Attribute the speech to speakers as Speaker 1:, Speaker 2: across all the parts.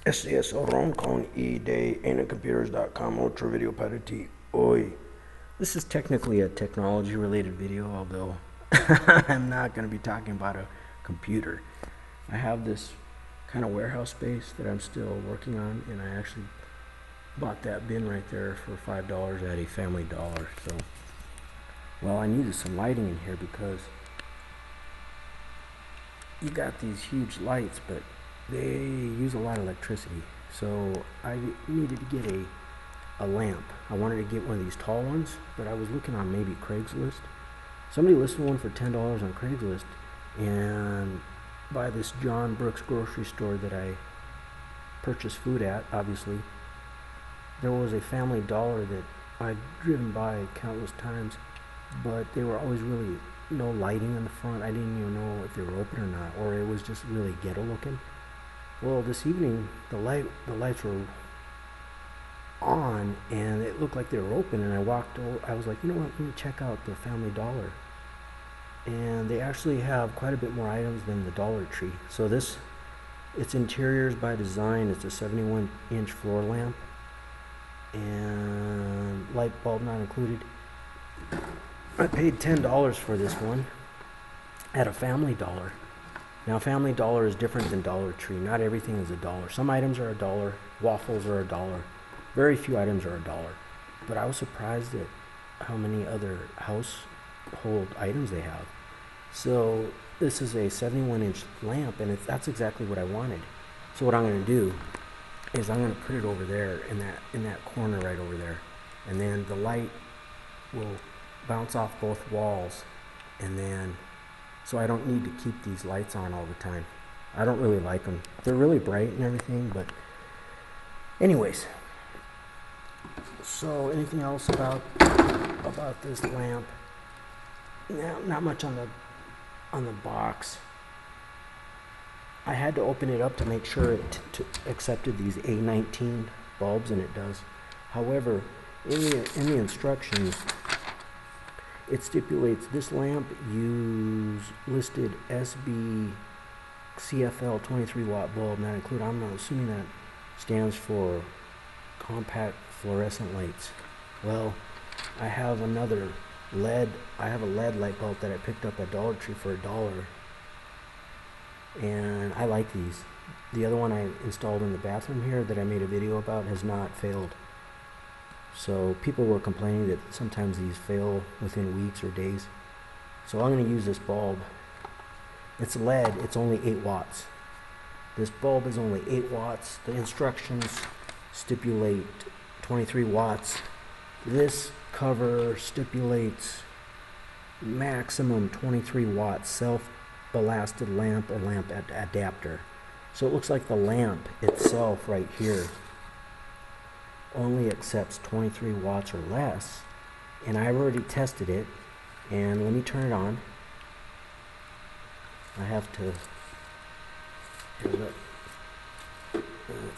Speaker 1: SCS Oron con eDay computers.com Ultra Video para ti hoy. This is technically a technology related video, although I'm not going to be talking about a computer. I have this kind of warehouse space that I'm still working on, and I actually bought that bin right there for $5 at a Family Dollar. So, well, I needed some lighting in here because you got these huge lights, but they use a lot of electricity. So I needed to get a lamp. I wanted to get one of these tall ones, but I was looking on maybe Craigslist. Somebody listed one for $10 on Craigslist, and by this John Brooks grocery store that I purchase food at, obviously, there was a Family Dollar that I'd driven by countless times, but they were always really no lighting in the front. I didn't even know if they were open or not, or it was just really ghetto looking. Well, this evening the lights were on and it looked like they were open, and I walked over. I was like, you know what, let me check out the Family Dollar. And they actually have quite a bit more items than the Dollar Tree. So it's interiors by design. It's a 71-inch floor lamp and light bulb not included. I paid $10 for this one at a Family Dollar. Now, Family Dollar is different than Dollar Tree. Not everything is a dollar. Some items are $1. Waffles are $1. Very few items are $1. But I was surprised at how many other household items they have. So this is a 71-inch lamp, and that's exactly what I wanted. So what I'm going to do is I'm going to put it over there in that corner right over there, and then the light will bounce off both walls, and then so I don't need to keep these lights on all the time. I don't really like them. They're really bright and everything, but anyways. So anything else about this lamp? No, not much on the box. I had to open it up to make sure it accepted these A19 bulbs, and it does. However, in the instructions, it stipulates this lamp listed SB CFL 23 watt bulb not included. I'm assuming that stands for compact fluorescent lights. Well, I have a LED light bulb that I picked up at Dollar Tree for $1, and I like these. The other one I installed in the bathroom here that I made a video about has not failed. So people were complaining that sometimes these fail within weeks or days. So I'm going to use this bulb. It's LED. It's only 8 watts. This bulb is only 8 watts. The instructions stipulate 23 watts. This cover stipulates maximum 23 watts self-ballasted lamp or lamp adapter. So it looks like the lamp itself right here only accepts 23 watts or less, and I already tested it. And let me turn it on. I have to let's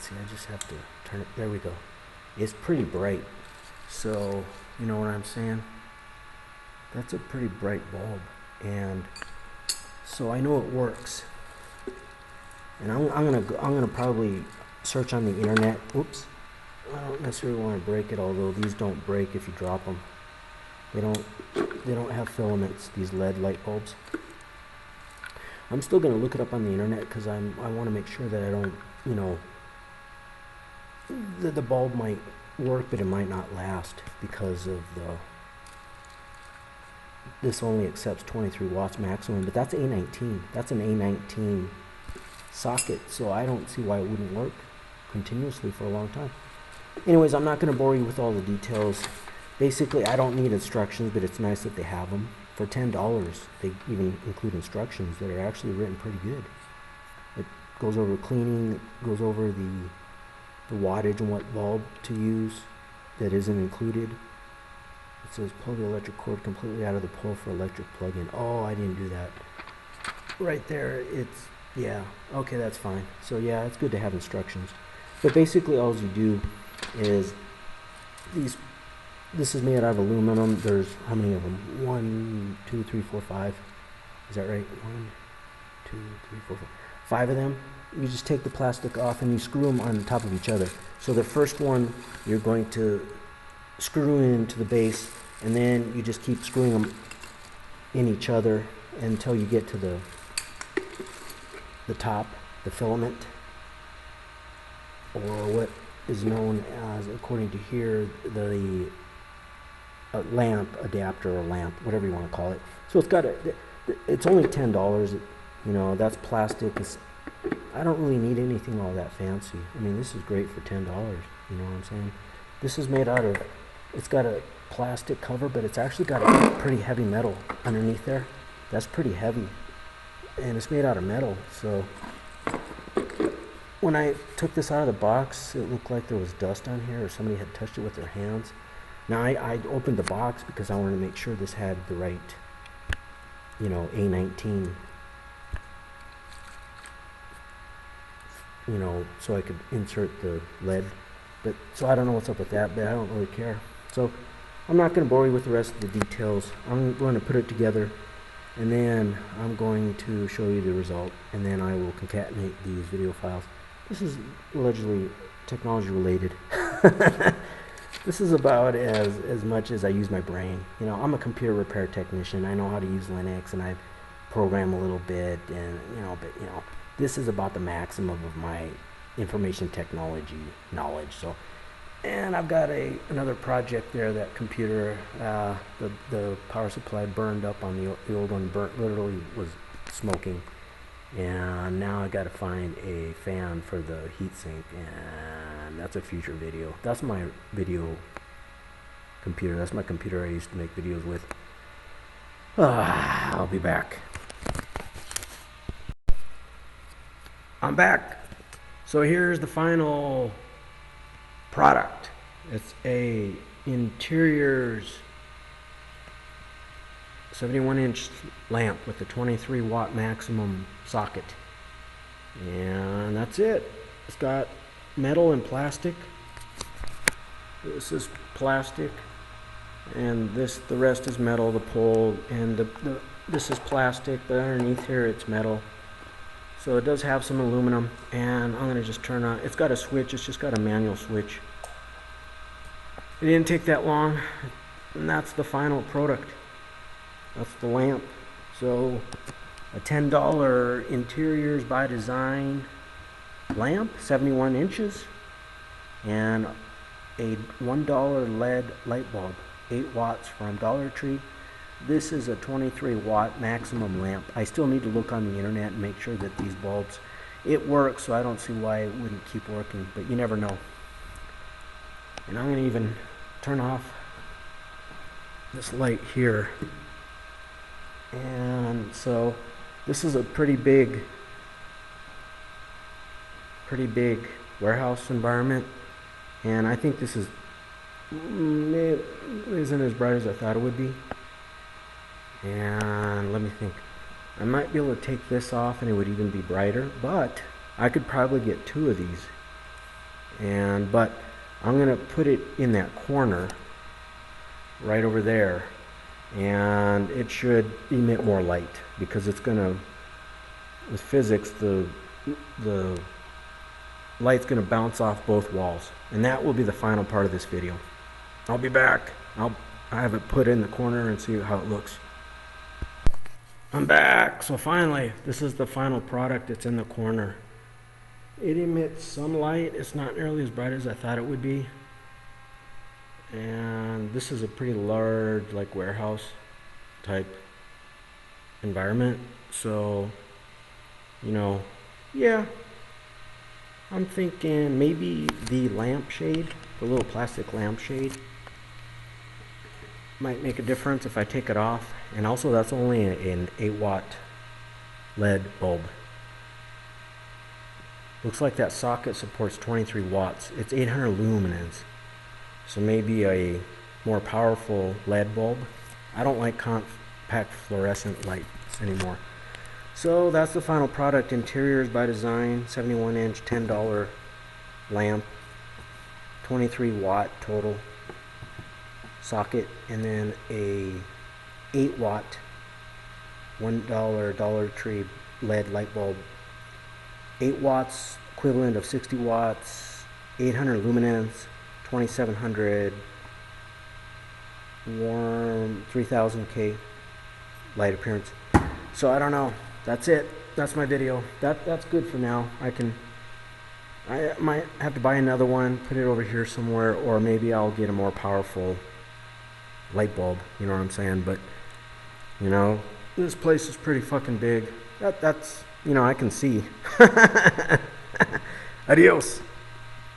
Speaker 1: see, I just have to turn it. There we go. It's pretty bright, so you know what I'm saying. That's a pretty bright bulb, and so I know it works. And I'm gonna probably search on the internet. Oops. I don't necessarily want to break it, although these don't break if you drop them. They don't have filaments, these LED light bulbs. I'm still going to look it up on the internet because I want to make sure that I don't, you know, the bulb might work, but it might not last because of this only accepts 23 watts maximum, but that's A19. That's an A19 socket, so I don't see why it wouldn't work continuously for a long time. Anyways, I'm not going to bore you with all the details. Basically, I don't need instructions, but it's nice that they have them. For $10, they even include instructions that are actually written pretty good. It goes over cleaning, it goes over the wattage and what bulb to use that isn't included. It says pull the electric cord completely out of the pull for electric plug-in. Oh, I didn't do that. Right there, yeah, okay, that's fine. So yeah, it's good to have instructions. But basically all you do is this is made out of aluminum. There's how many of them? 1, 2, 3, 4, 5. Is that right? 1, 2, 3, 4, 5. 5 of them. you just take the plastic off and you screw them on top of each other. So the first one you're going to screw into the base, and then you just keep screwing them in each other until you get to the top, the filament, or what is known as, according to here, the lamp adapter, or lamp, whatever you want to call it. So it's only $10. You know, that's plastic. I don't really need anything all that fancy. I mean, this is great for $10. You know what I'm saying? This is made out of, it's got a plastic cover, but it's actually got a pretty heavy metal underneath there. That's pretty heavy, and it's made out of metal. So when I took this out of the box, it looked like there was dust on here, or somebody had touched it with their hands. Now I opened the box because I wanted to make sure this had the right, you know, A19, you know, so I could insert the lead. But so I don't know what's up with that, but I don't really care. So I'm not going to bore you with the rest of the details. I'm going to put it together, and then I'm going to show you the result, and then I will concatenate these video files. This is allegedly technology related. This is about as much as I use my brain. You know, I'm a computer repair technician. I know how to use Linux, and I program a little bit, and but this is about the maximum of my information technology knowledge. So, and I've got another project there. That computer, the power supply burned up on the old one. Literally was smoking, and now I got to find a fan for the heatsink, and that's a future video. That's my video computer. That's my computer I used to make videos with. I'll be back. I'm back. So here's the final product. It's a interiors 71-inch lamp with a 23-watt maximum socket, and that's it. It's got metal and plastic. This is plastic, and the rest is metal. The pole and this is plastic, but underneath here it's metal. So it does have some aluminum, and I'm gonna just turn on. It's got a switch. It's just got a manual switch. It didn't take that long, and that's the final product. That's the lamp. So a $10 Interiors by Design lamp, 71 inches, and a $1 LED light bulb, 8 watts from Dollar Tree. This is a 23-watt maximum lamp. I still need to look on the internet and make sure that these bulbs, it works, so I don't see why it wouldn't keep working, but you never know. And I'm going to even turn off this light here. And so this is a pretty big warehouse environment, and I think this is it isn't as bright as I thought it would be. And let me think. I might be able to take this off and it would even be brighter, but I could probably get 2 of these. But I'm gonna put it in that corner right over there, and it should emit more light because it's gonna, with physics, the light's gonna bounce off both walls, and that will be the final part of this video. I'll be back. I have it put in the corner and see how it looks. I'm back. So finally, this is the final product. It's in the corner. It emits some light. It's not nearly as bright as I thought it would be. And this is a pretty large, like, warehouse type environment. So, yeah, I'm thinking maybe the lampshade, the little plastic lampshade, might make a difference if I take it off. And also, that's only an 8-watt LED bulb. Looks like that socket supports 23 watts. It's 800 lumens. So maybe a more powerful LED bulb. I don't like compact fluorescent lights anymore. So that's the final product. Interiors by Design, 71-inch, $10 lamp, 23-watt total socket, and then a 8-watt $1 Dollar Tree LED light bulb 8 watts, equivalent of 60 watts, 800 lumens, 2700 warm, 3000K light appearance. So I don't know. That's it. That's my video. That's good for now. I might have to buy another one, put it over here somewhere, or maybe I'll get a more powerful light bulb. You know what I'm saying? But you know, this place is pretty fucking big. That's you know, I can see. Adios.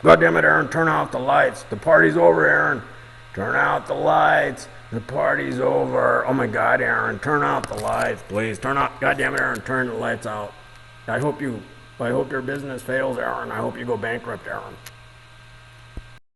Speaker 1: God damn it, Aaron, turn off the lights. The party's over, Aaron. Turn out the lights. The party's over. Oh my God, Aaron, turn out the lights, please. Turn out. God damn it, Aaron, turn the lights out. I hope your business fails, Aaron. I hope you go bankrupt, Aaron.